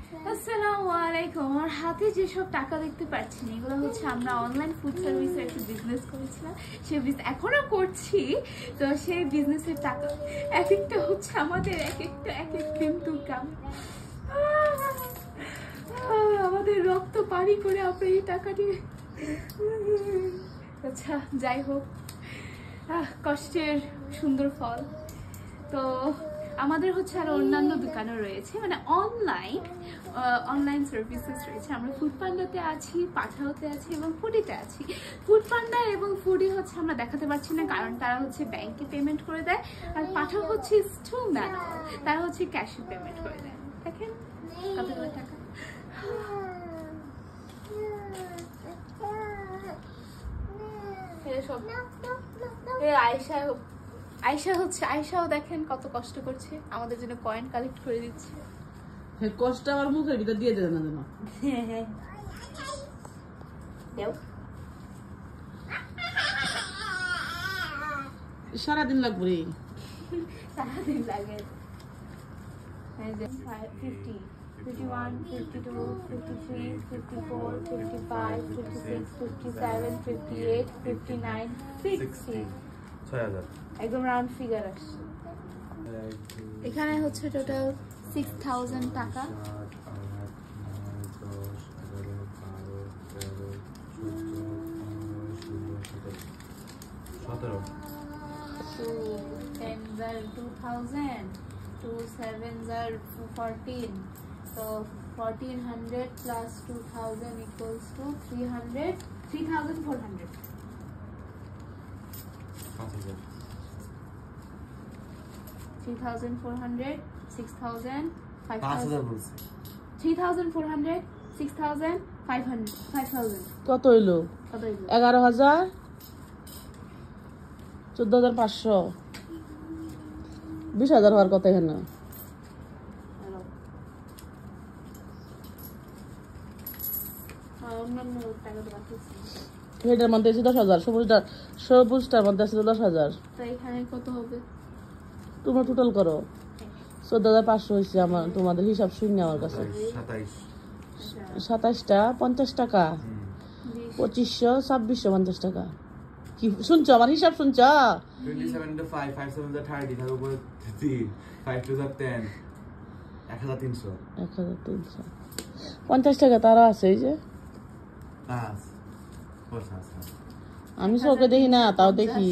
আসসালামু আলাইকুম। আমার হাতে যেসব টাকা দেখতে পাচ্ছেন এগুলো হচ্ছে আমরা অনলাইন ফুড সার্ভিসের একটা বিজনেস করেছিলাম, সেই বিজনেস এখনো করছি। তো সেই বিজনেসের টাকা এক একটা হচ্ছে আমাদের এক এক কিন্তু আমাদের রক্ত পানি করে আমরা এই টাকাটি, আচ্ছা যাই হোক, কষ্টের সুন্দর ফল। তো আমাদের হচ্ছে আরো অন্যান্য দোকানও রয়েছে, মানে অনলাইন সার্ভিসেস রয়েছে। আমরা ফুড পান্ডাতে আছি, পাঠাওতে আছি এবং ফুডিতে আছি। ফুড পান্ডা এবং ফুডি হচ্ছে আমরা দেখাতে পারছি না, কারণ তারা হচ্ছে ব্যাংকে পেমেন্ট করে দেয়, আর পাঠাও হচ্ছে স্টল ম্যান, তারা হচ্ছে ক্যাশে পেমেন্ট করে দেয়। দেখেন কতগুলো টাকা। আয়শাও দেখেন কত কষ্ট করছে, আমাদের জন্য কয়েন কালেক্ট করে দিচ্ছে। কষ্ট আমার মুখের ভিতর দিয়ে দেবে না যেন। সারাদিন লাগবে, সারাদিন লাগে। 50, 51, 52, 53, 54, 55, 56, 57, 58, 59, 60। 6000 একদম রাউন্ড ফিগার আসছে। এখানে হচ্ছে টোটাল 6000 টাকা। So 10s are 2000, 2 7s are 14. So 1400 plus 2000 equals to 300, 3400. 3400, 6000, 5000, 3400, 6000, 5000। কত হইলো? 11000, 14500, 20000 হওয়ার কথা এখানে। এটার মধ্যে আছে 10000, সবুজটার মধ্যে আছে 10000। তো এখানে কত হবে? তোমরা টোটাল করো। 14500 হয়েছে আমার, তোমাদের হিসাব শূন্য আমার কাছে। 27টা 50 টাকা, 2500, 2650 টাকা। কি শুনছো? আমার হিসাব শুনছো? 27 to 5, 5 7 to 30, তার উপরে 3, 5 to 10, 1300। 1300, 50 টাকা তারা আছে। এই যে বাস, আমি চোখে দেখি না, তাও দেখি।